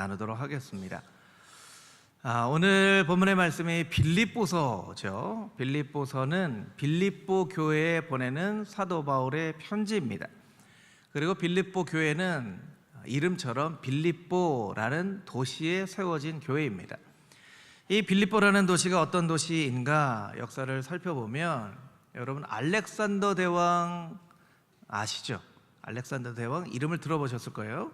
나누도록 하겠습니다. 오늘 본문의 말씀이 빌립보서죠. 빌립보서는 빌립보 교회에 보내는 사도 바울의 편지입니다. 그리고 빌립보 교회는 이름처럼 빌립보라는 도시에 세워진 교회입니다. 이 빌립보라는 도시가 어떤 도시인가 역사를 살펴보면, 여러분 알렉산더 대왕 아시죠? 알렉산더 대왕 이름을 들어보셨을 거예요.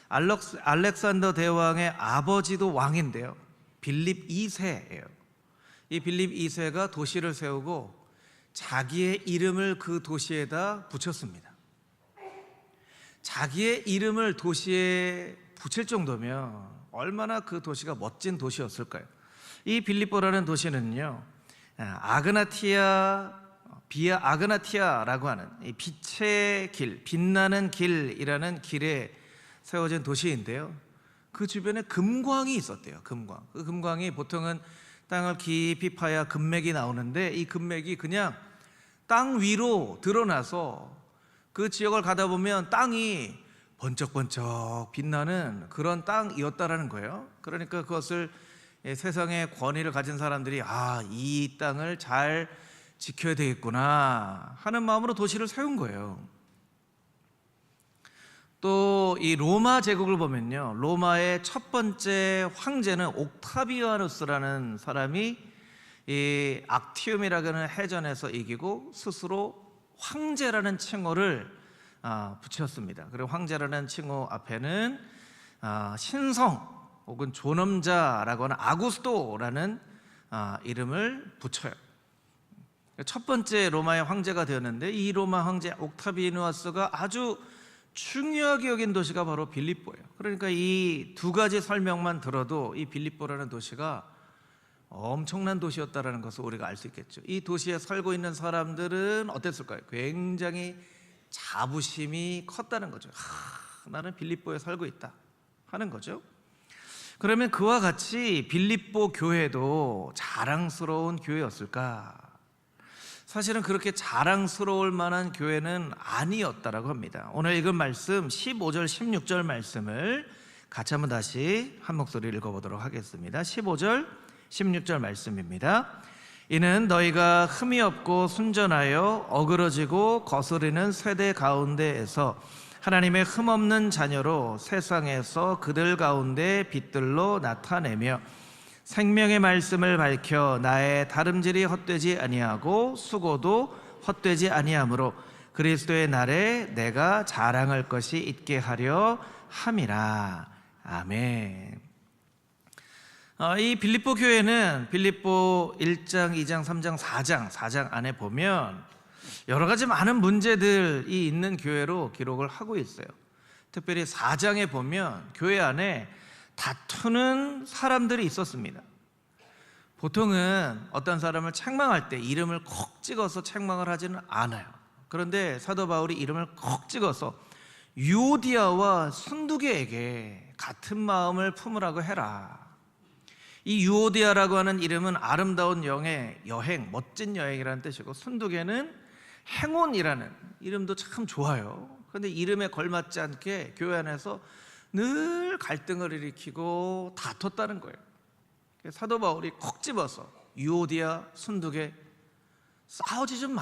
알렉산더 대왕의 아버지도 왕인데요, 빌립 2세예요. 이 빌립 2세가 도시를 세우고 자기의 이름을 그 도시에다 붙였습니다. 자기의 이름을 도시에 붙일 정도면 얼마나 그 도시가 멋진 도시였을까요? 이 빌립보라는 도시는요, 비아 아그나티아라고 하는 이 빛의 길, 빛나는 길이라는 길에 세워진 도시인데요, 그 주변에 금광이 있었대요. 금광. 그 금광이 보통은 땅을 깊이 파야 금맥이 나오는데, 이 금맥이 그냥 땅 위로 드러나서 그 지역을 가다 보면 땅이 번쩍번쩍 빛나는 그런 땅이었다라는 거예요. 그러니까 그것을 세상의 권위를 가진 사람들이 이 땅을 잘 지켜야 되겠구나 하는 마음으로 도시를 세운 거예요. 또 이 로마 제국을 보면요, 로마의 첫 번째 황제는 옥타비아누스라는 사람이 이 악티움이라는 해전에서 이기고 스스로 황제라는 칭호를 붙였습니다. 그리고 황제라는 칭호 앞에는 신성 혹은 존엄자라고 하는 아구스토라는 이름을 붙여요. 첫 번째 로마의 황제가 되었는데, 이 로마 황제 옥타비아누스가 아주 중요하게 여긴 도시가 바로 빌립보예요. 그러니까 이 두 가지 설명만 들어도 이 빌립보라는 도시가 엄청난 도시였다는 것을 우리가 알 수 있겠죠. 이 도시에 살고 있는 사람들은 어땠을까요? 굉장히 자부심이 컸다는 거죠. 나는 빌립보에 살고 있다 하는 거죠. 그러면 그와 같이 빌립보 교회도 자랑스러운 교회였을까? 사실은 그렇게 자랑스러울 만한 교회는 아니었다라고 합니다. 오늘 읽은 말씀 15절 16절 말씀을 같이 한번 다시 한 목소리 읽어보도록 하겠습니다. 15절 16절 말씀입니다. 이는 너희가 흠이 없고 순전하여 어그러지고 거스르는 세대 가운데에서 하나님의 흠없는 자녀로 세상에서 그들 가운데 빛들로 나타내며 생명의 말씀을 밝혀 나의 다름질이 헛되지 아니하고 수고도 헛되지 아니하므로 그리스도의 날에 내가 자랑할 것이 있게 하려 함이라. 아멘. 이 빌립보 교회는 빌립보 1장, 2장, 3장, 4장 안에 보면 여러 가지 많은 문제들이 있는 교회로 기록을 하고 있어요. 특별히 4장에 보면 교회 안에 다투는 사람들이 있었습니다. 보통은 어떤 사람을 책망할 때 이름을 콕 찍어서 책망을 하지는 않아요. 그런데 사도 바울이 이름을 콕 찍어서 유오디아와 순두계에게 같은 마음을 품으라고 해라. 이 유오디아라고 하는 이름은 아름다운 여행, 멋진 여행이라는 뜻이고, 순두계는 행운이라는 이름도 참 좋아요. 그런데 이름에 걸맞지 않게 교회 안에서 늘 갈등을 일으키고 다퉜다는 거예요. 사도 바울이 콕 집어서 유오디아, 순두계, 싸우지 좀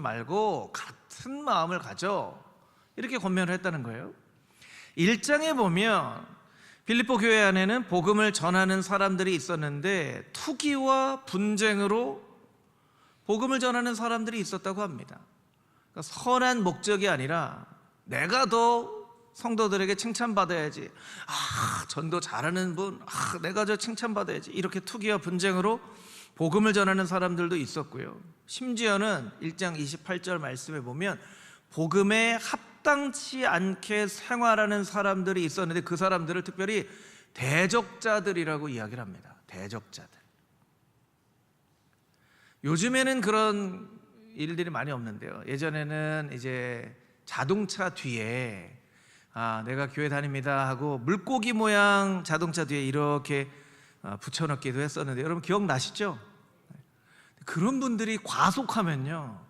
말고 같은 마음을 가져, 이렇게 권면을 했다는 거예요. 1장에 보면 빌립보 교회 안에는 복음을 전하는 사람들이 있었는데 투기와 분쟁으로 복음을 전하는 사람들이 있었다고 합니다. 그러니까 선한 목적이 아니라 내가 더 성도들에게 칭찬받아야지, 전도 잘하는 분, 내가 저 칭찬받아야지, 이렇게 투기와 분쟁으로 복음을 전하는 사람들도 있었고요. 심지어는 1장 28절 말씀에 보면 복음에 합당치 않게 생활하는 사람들이 있었는데, 그 사람들을 특별히 대적자들이라고 이야기를 합니다. 대적자들. 요즘에는 그런 일들이 많이 없는데요, 예전에는 이제 자동차 뒤에 내가 교회 다닙니다 하고 물고기 모양 자동차 뒤에 이렇게 붙여넣기도 했었는데, 여러분 기억나시죠? 그런 분들이 과속하면요,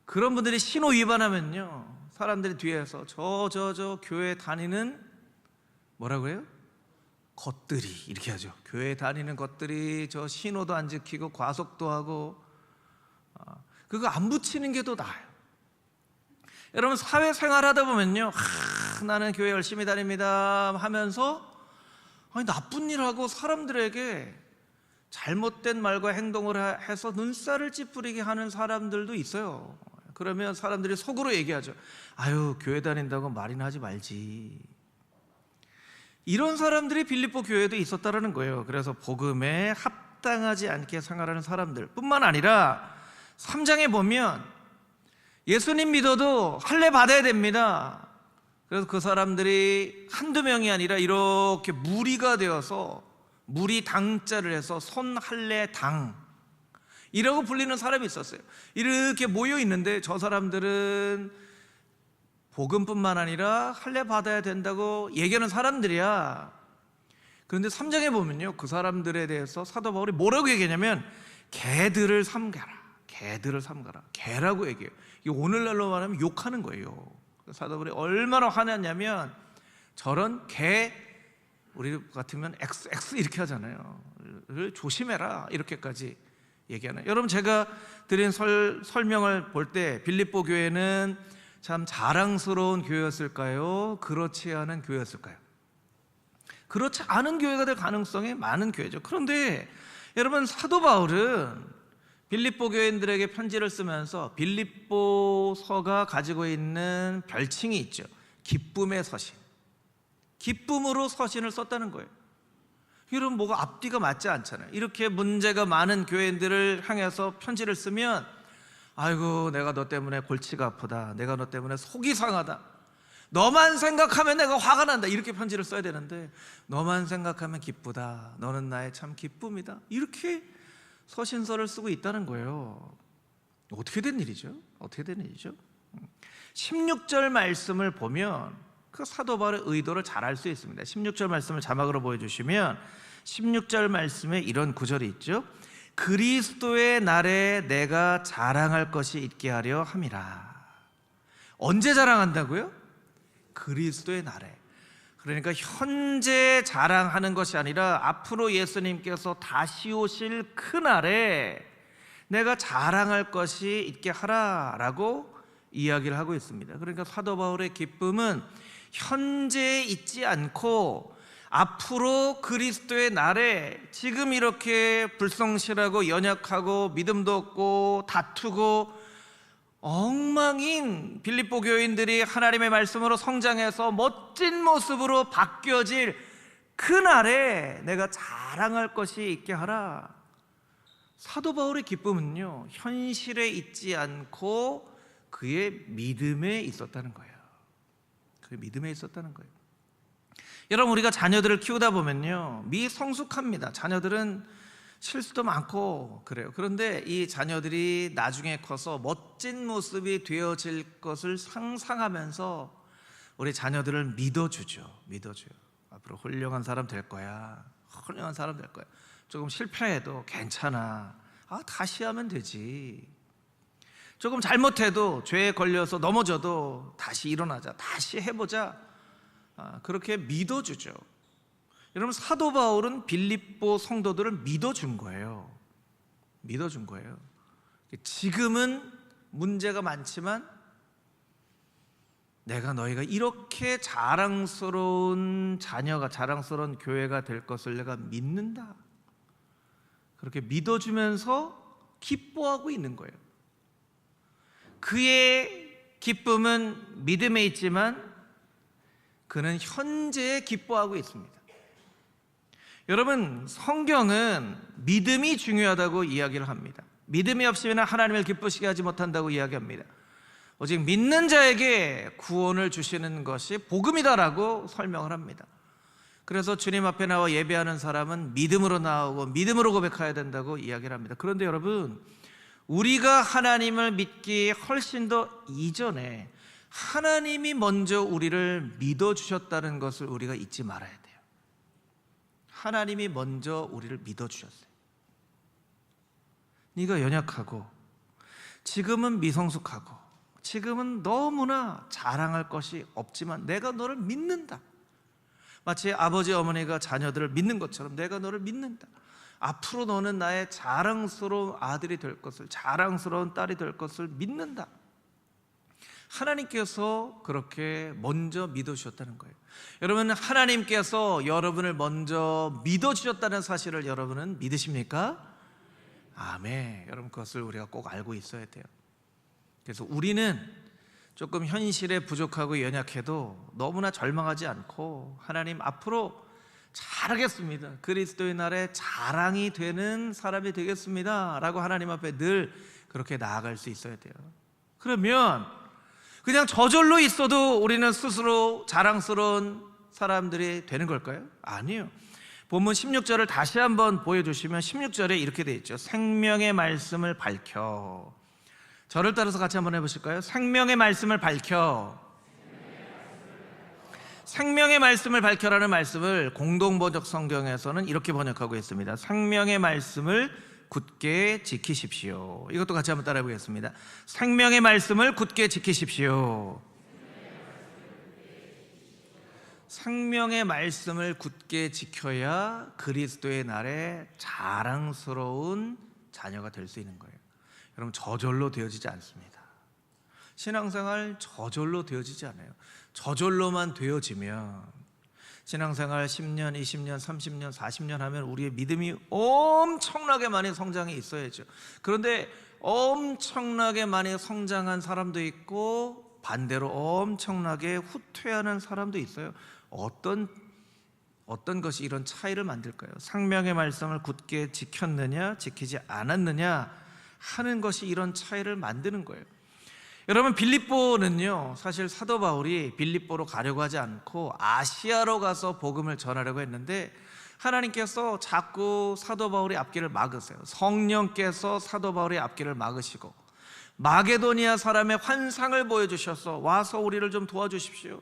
그런 분들이 신호 위반하면요, 사람들이 뒤에서 저 교회 다니는 뭐라고요? 것들이 이렇게 하죠. 교회 다니는 것들이 저 신호도 안 지키고 과속도 하고 그거 안 붙이는 게 더 나아요. 여러분 사회생활 하다 보면요, 나는 교회 열심히 다닙니다 하면서 나쁜 일하고 사람들에게 잘못된 말과 행동을 해서 눈살을 찌푸리게 하는 사람들도 있어요. 그러면 사람들이 속으로 얘기하죠. 아유, 교회 다닌다고 말이나 하지 말지. 이런 사람들이 빌립보 교회에도 있었다라는 거예요. 그래서 복음에 합당하지 않게 생활하는 사람들 뿐만 아니라 3장에 보면 예수님 믿어도 할례 받아야 됩니다. 그래서 그 사람들이 한두 명이 아니라 이렇게 무리가 되어서 무리당자를 해서 손할례당 이라고 불리는 사람이 있었어요. 이렇게 모여 있는데 저 사람들은 복음뿐만 아니라 할례 받아야 된다고 얘기하는 사람들이야. 그런데 3장에 보면요, 그 사람들에 대해서 사도 바울이 뭐라고 얘기하냐면 개들을 삼가라, 개들을 삼가라, 개라고 얘기해요. 이게 오늘날로 말하면 욕하는 거예요. 사도 바울이 얼마나 화났냐면 저런 개, 우리 같으면 X 이렇게 하잖아요. 조심해라 이렇게까지 얘기하는. 여러분 제가 드린 설명을 볼 때 빌립보 교회는 참 자랑스러운 교회였을까요? 그렇지 않은 교회였을까요? 그렇지 않은 교회가 될 가능성이 많은 교회죠. 그런데 여러분 사도 바울은 빌립보 교인들에게 편지를 쓰면서 빌립보서가 가지고 있는 별칭이 있죠. 기쁨의 서신. 기쁨으로 서신을 썼다는 거예요. 여러분 뭐가 앞뒤가 맞지 않잖아요. 이렇게 문제가 많은 교인들을 향해서 편지를 쓰면 아이고 내가 너 때문에 골치가 아프다, 내가 너 때문에 속이 상하다, 너만 생각하면 내가 화가 난다, 이렇게 편지를 써야 되는데 너만 생각하면 기쁘다, 너는 나의 참 기쁨이다, 이렇게 서신서를 쓰고 있다는 거예요. 어떻게 된 일이죠? 어떻게 된 일이죠? 16절 말씀을 보면 그 사도 바울의 의도를 잘 알 수 있습니다. 16절 말씀을 자막으로 보여주시면 16절 말씀에 이런 구절이 있죠. 그리스도의 날에 내가 자랑할 것이 있게 하려 함이라. 언제 자랑한다고요? 그리스도의 날에. 그러니까 현재 자랑하는 것이 아니라 앞으로 예수님께서 다시 오실 그날에 내가 자랑할 것이 있게 하라라고 이야기를 하고 있습니다. 그러니까 사도 바울의 기쁨은 현재에 있지 않고 앞으로 그리스도의 날에 지금 이렇게 불성실하고 연약하고 믿음도 없고 다투고 엉망인 빌립보 교인들이 하나님의 말씀으로 성장해서 멋진 모습으로 바뀌어질 그날에 내가 자랑할 것이 있게 하라. 사도 바울의 기쁨은요, 현실에 있지 않고 그의 믿음에 있었다는 거예요. 그의 믿음에 있었다는 거예요. 여러분 우리가 자녀들을 키우다 보면요, 미성숙합니다. 자녀들은 실수도 많고 그래요. 그런데 이 자녀들이 나중에 커서 멋진 모습이 되어질 것을 상상하면서 우리 자녀들을 믿어주죠. 믿어줘요. 앞으로 훌륭한 사람 될 거야. 훌륭한 사람 될 거야. 조금 실패해도 괜찮아. 다시 하면 되지. 조금 잘못해도 죄에 걸려서 넘어져도 다시 일어나자, 다시 해보자. 그렇게 믿어주죠. 여러분 사도 바울은 빌립보 성도들을 믿어준 거예요. 믿어준 거예요. 지금은 문제가 많지만 내가 너희가 이렇게 자랑스러운 자녀가, 자랑스러운 교회가 될 것을 내가 믿는다. 그렇게 믿어주면서 기뻐하고 있는 거예요. 그의 기쁨은 믿음에 있지만 그는 현재에 기뻐하고 있습니다. 여러분 성경은 믿음이 중요하다고 이야기를 합니다. 믿음이 없으면 하나님을 기쁘시게 하지 못한다고 이야기합니다. 오직 믿는 자에게 구원을 주시는 것이 복음이다라고 설명을 합니다. 그래서 주님 앞에 나와 예배하는 사람은 믿음으로 나오고 믿음으로 고백해야 된다고 이야기를 합니다. 그런데 여러분 우리가 하나님을 믿기 훨씬 더 이전에 하나님이 먼저 우리를 믿어주셨다는 것을 우리가 잊지 말아야 돼요. 하나님이 먼저 우리를 믿어주셨어요. 네가 연약하고 지금은 미성숙하고 지금은 너무나 자랑할 것이 없지만 내가 너를 믿는다. 마치 아버지 어머니가 자녀들을 믿는 것처럼 내가 너를 믿는다. 앞으로 너는 나의 자랑스러운 아들이 될 것을, 자랑스러운 딸이 될 것을 믿는다. 하나님께서 그렇게 먼저 믿어주셨다는 거예요. 여러분, 하나님께서 여러분을 먼저 믿어주셨다는 사실을 여러분은 믿으십니까? 아멘. 여러분, 그것을 우리가 꼭 알고 있어야 돼요. 그래서 우리는 조금 현실에 부족하고 연약해도 너무나 절망하지 않고, 하나님 앞으로 잘하겠습니다, 그리스도의 날에 자랑이 되는 사람이 되겠습니다 라고 하나님 앞에 늘 그렇게 나아갈 수 있어야 돼요. 그러면 그냥 저절로 있어도 우리는 스스로 자랑스러운 사람들이 되는 걸까요? 아니요. 본문 16절을 다시 한번 보여주시면 16절에 이렇게 되어 있죠. 생명의 말씀을 밝혀. 저를 따라서 같이 한번 해보실까요? 생명의 말씀을 밝혀. 생명의 말씀을 밝혀라는 말씀을 공동번역 성경에서는 이렇게 번역하고 있습니다. 생명의 말씀을 굳게 지키십시오. 이것도 같이 한번 따라해 보겠습니다. 생명의 말씀을 굳게 지키십시오. 생명의 말씀을 굳게 지켜야 그리스도의 날에 자랑스러운 자녀가 될 수 있는 거예요. 여러분, 저절로 되어지지 않습니다. 신앙생활 저절로 되어지지 않아요. 저절로만 되어지면 신앙생활 10년, 20년, 30년, 40년 하면 우리의 믿음이 엄청나게 많이 성장해 있어야죠. 그런데 엄청나게 많이 성장한 사람도 있고 반대로 엄청나게 후퇴하는 사람도 있어요. 어떤 것이 이런 차이를 만들까요? 생명의 말씀을 굳게 지켰느냐 지키지 않았느냐 하는 것이 이런 차이를 만드는 거예요. 여러분, 빌립보는요, 사실 사도 바울이 빌립보로 가려고 하지 않고 아시아로 가서 복음을 전하려고 했는데 하나님께서 자꾸 사도 바울의 앞길을 막으세요. 성령께서 사도 바울의 앞길을 막으시고 마게도니아 사람의 환상을 보여주셔서 와서 우리를 좀 도와주십시오.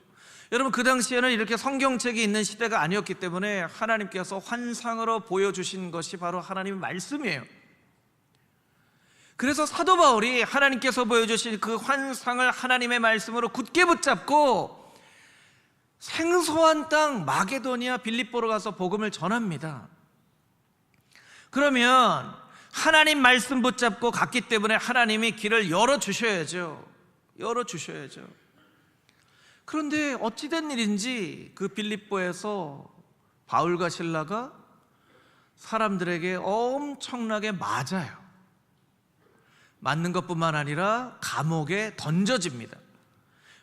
여러분, 그 당시에는 이렇게 성경책이 있는 시대가 아니었기 때문에 하나님께서 환상으로 보여주신 것이 바로 하나님의 말씀이에요. 그래서 사도 바울이 하나님께서 보여주신 그 환상을 하나님의 말씀으로 굳게 붙잡고 생소한 땅 마게도니아 빌립보로 가서 복음을 전합니다. 그러면 하나님 말씀 붙잡고 갔기 때문에 하나님이 길을 열어주셔야죠. 그런데 어찌된 일인지 그 빌립보에서 바울과 실라가 사람들에게 엄청나게 맞아요. 맞는 것뿐만 아니라 감옥에 던져집니다.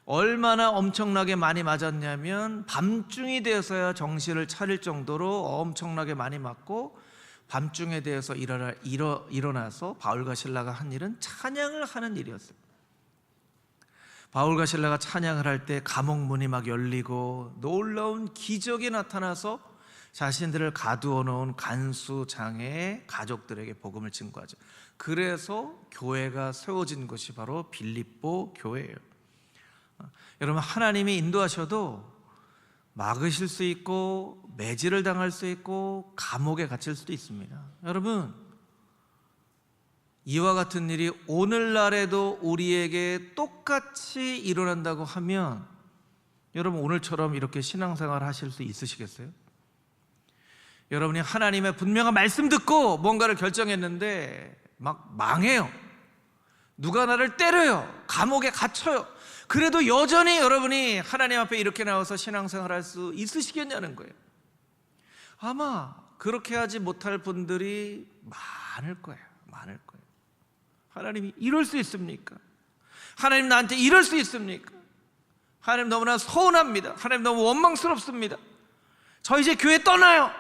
얼마나 엄청나게 많이 맞았냐면 밤중이 되어서야 정신을 차릴 정도로 엄청나게 많이 맞고, 밤중에 대해서 일어나서 바울과 실라가 한 일은 찬양을 하는 일이었어요. 바울과 실라가 찬양을 할 때 감옥 문이 막 열리고 놀라운 기적이 나타나서 자신들을 가두어 놓은 간수 장애의 가족들에게 복음을 증거하죠. 그래서 교회가 세워진 것이 바로 빌립보 교회예요. 여러분, 하나님이 인도하셔도 막으실 수 있고 매질을 당할 수 있고 감옥에 갇힐 수도 있습니다. 여러분, 이와 같은 일이 오늘날에도 우리에게 똑같이 일어난다고 하면 여러분, 오늘처럼 이렇게 신앙생활 하실 수 있으시겠어요? 여러분이 하나님의 분명한 말씀 듣고 뭔가를 결정했는데 막 망해요. 누가 나를 때려요. 감옥에 갇혀요. 그래도 여전히 여러분이 하나님 앞에 이렇게 나와서 신앙생활 할 수 있으시겠냐는 거예요. 아마 그렇게 하지 못할 분들이 많을 거예요. 하나님이 이럴 수 있습니까? 하나님 나한테 이럴 수 있습니까? 하나님 너무나 서운합니다. 하나님 너무 원망스럽습니다. 저 이제 교회 떠나요.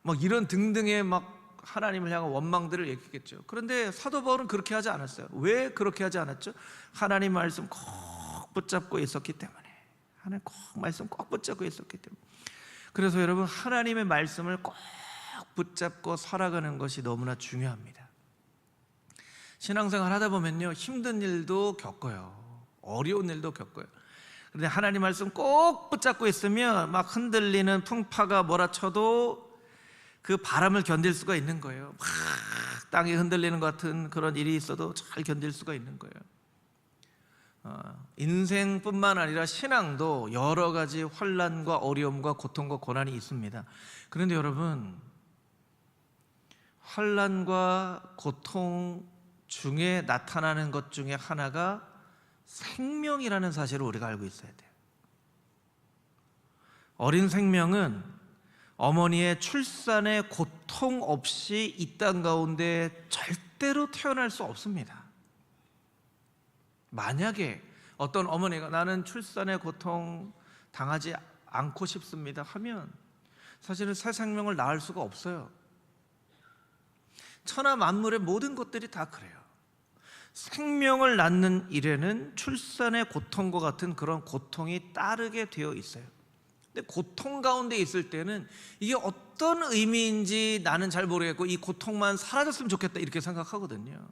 막 이런 등등의 막 하나님을 향한 원망들을 얘기했겠죠. 그런데 사도 바울은 그렇게 하지 않았어요. 왜 그렇게 하지 않았죠? 하나님 말씀 꼭 붙잡고 있었기 때문에. 하나님 말씀 꼭 붙잡고 있었기 때문에. 그래서 여러분, 하나님의 말씀을 꼭 붙잡고 살아가는 것이 너무나 중요합니다. 신앙생활 하다 보면요, 힘든 일도 겪어요. 어려운 일도 겪어요. 그런데 하나님 말씀 꼭 붙잡고 있으면 막 흔들리는 풍파가 몰아쳐도 그 바람을 견딜 수가 있는 거예요. 막 땅이 흔들리는 것 같은 그런 일이 있어도 잘 견딜 수가 있는 거예요. 인생뿐만 아니라 신앙도 여러 가지 환난과 어려움과 고통과 고난이 있습니다. 그런데 여러분, 환난과 고통 중에 나타나는 것 중에 하나가 생명이라는 사실을 우리가 알고 있어야 돼요. 어린 생명은 어머니의 출산의 고통 없이 이 땅 가운데 절대로 태어날 수 없습니다. 만약에 어떤 어머니가 나는 출산의 고통 당하지 않고 싶습니다 하면 사실은 새 생명을 낳을 수가 없어요. 천하 만물의 모든 것들이 다 그래요. 생명을 낳는 일에는 출산의 고통과 같은 그런 고통이 따르게 되어 있어요. 근데 고통 가운데 있을 때는 이게 어떤 의미인지 나는 잘 모르겠고 이 고통만 사라졌으면 좋겠다 이렇게 생각하거든요.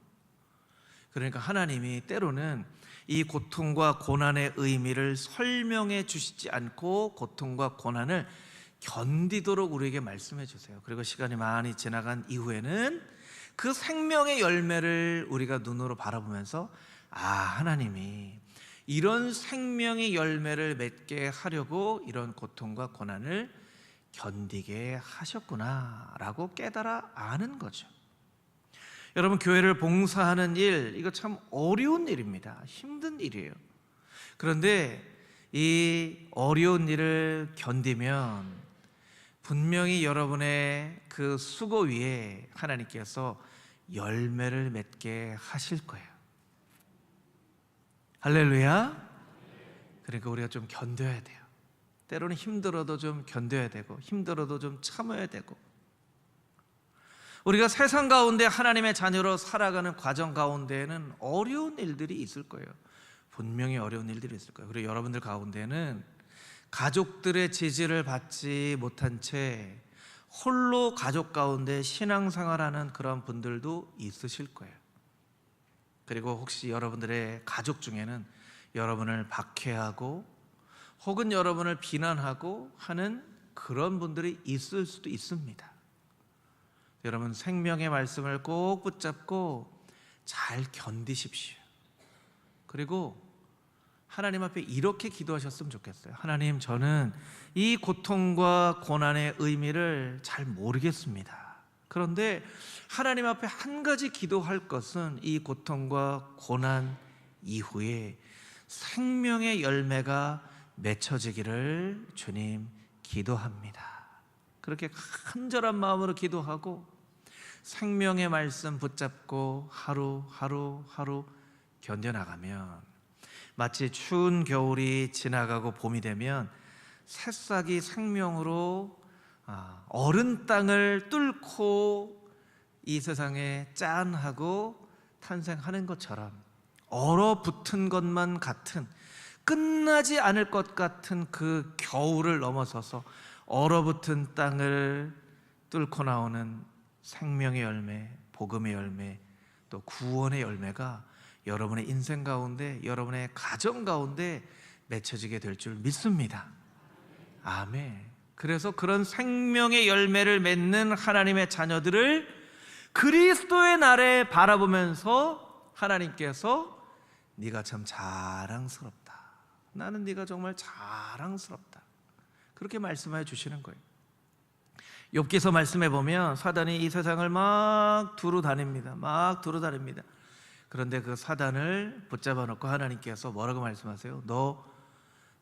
그러니까 하나님이 때로는 이 고통과 고난의 의미를 설명해 주시지 않고 고통과 고난을 견디도록 우리에게 말씀해 주세요. 그리고 시간이 많이 지나간 이후에는 그 생명의 열매를 우리가 눈으로 바라보면서 하나님이 이런 생명의 열매를 맺게 하려고 이런 고통과 고난을 견디게 하셨구나 라고 깨달아 아는 거죠. 여러분, 교회를 봉사하는 일, 이거 참 어려운 일입니다. 힘든 일이에요. 그런데 이 어려운 일을 견디면 분명히 여러분의 그 수고 위에 하나님께서 열매를 맺게 하실 거예요. 할렐루야. 그러니까 우리가 좀 견뎌야 돼요. 때로는 힘들어도 좀 견뎌야 되고 힘들어도 좀 참아야 되고, 우리가 세상 가운데 하나님의 자녀로 살아가는 과정 가운데에는 어려운 일들이 있을 거예요. 분명히 어려운 일들이 있을 거예요. 그리고 여러분들 가운데는 가족들의 지지를 받지 못한 채 홀로 가족 가운데 신앙생활하는 그런 분들도 있으실 거예요. 그리고 혹시 여러분들의 가족 중에는 여러분을 박해하고 혹은 여러분을 비난하고 하는 그런 분들이 있을 수도 있습니다. 여러분, 생명의 말씀을 꼭 붙잡고 잘 견디십시오. 그리고 하나님 앞에 이렇게 기도하셨으면 좋겠어요. 하나님, 저는 이 고통과 고난의 의미를 잘 모르겠습니다. 그런데 하나님 앞에 한 가지 기도할 것은 이 고통과 고난 이후에 생명의 열매가 맺혀지기를 주님 기도합니다. 그렇게 간절한 마음으로 기도하고 생명의 말씀 붙잡고 하루 견뎌나가면 마치 추운 겨울이 지나가고 봄이 되면 새싹이 생명으로 어른 땅을 뚫고 이 세상에 짠하고 탄생하는 것처럼 얼어붙은 것만 같은, 끝나지 않을 것 같은 그 겨울을 넘어서서 얼어붙은 땅을 뚫고 나오는 생명의 열매, 복음의 열매, 또 구원의 열매가 여러분의 인생 가운데, 여러분의 가정 가운데 맺혀지게 될 줄 믿습니다. 아멘. 그래서 그런 생명의 열매를 맺는 하나님의 자녀들을 그리스도의 날에 바라보면서 하나님께서 네가 참 자랑스럽다, 나는 네가 정말 자랑스럽다, 그렇게 말씀해 주시는 거예요. 욥기서 말씀해 보면 사단이 이 세상을 막 두루 다닙니다. 그런데 그 사단을 붙잡아 놓고 하나님께서 뭐라고 말씀하세요? 너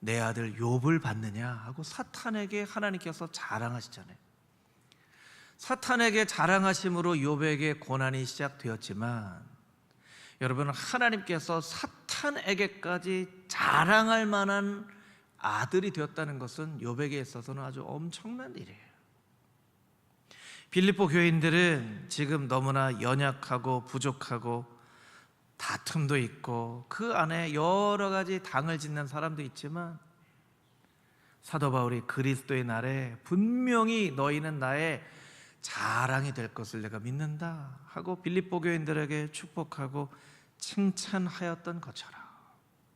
내 아들 욥을 봤느냐 하고 사탄에게 하나님께서 자랑하시잖아요. 사탄에게 자랑하심으로 욥에게 고난이 시작되었지만, 여러분, 하나님께서 사탄에게까지 자랑할 만한 아들이 되었다는 것은 욥에게 있어서는 아주 엄청난 일이에요. 빌립보 교인들은 지금 너무나 연약하고 부족하고 다툼도 있고 그 안에 여러 가지 당을 짓는 사람도 있지만, 사도 바울이 그리스도의 날에 분명히 너희는 나의 자랑이 될 것을 내가 믿는다 하고 빌립보 교인들에게 축복하고 칭찬하였던 것처럼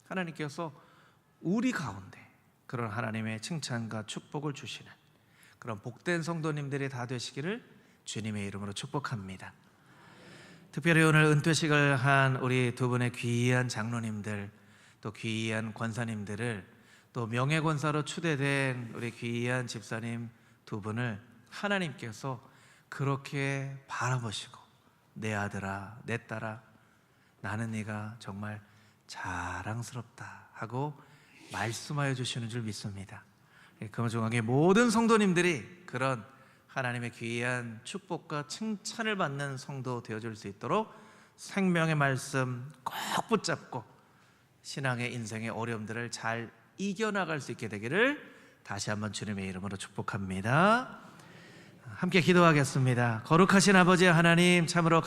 하나님께서 우리 가운데 그런 하나님의 칭찬과 축복을 주시는 그런 복된 성도님들이 다 되시기를 주님의 이름으로 축복합니다. 특별히 오늘 은퇴식을 한 우리 두 분의 귀한 장로님들, 또 귀한 권사님들을, 또 명예권사로 추대된 우리 귀한 집사님 두 분을 하나님께서 그렇게 바라보시고 내 아들아, 내 딸아, 나는 네가 정말 자랑스럽다 하고 말씀하여 주시는 줄 믿습니다. 금호중앙의 모든 성도님들이 그런 하나님의 귀한 축복과 칭찬을 받는 성도 되어줄 수 있도록 생명의 말씀 꼭 붙잡고 신앙의 인생의 어려움들을 잘 이겨나갈 수 있게 되기를 다시 한번 주님의 이름으로 축복합니다. 함께 기도하겠습니다. 거룩하신 아버지 하나님, 참으로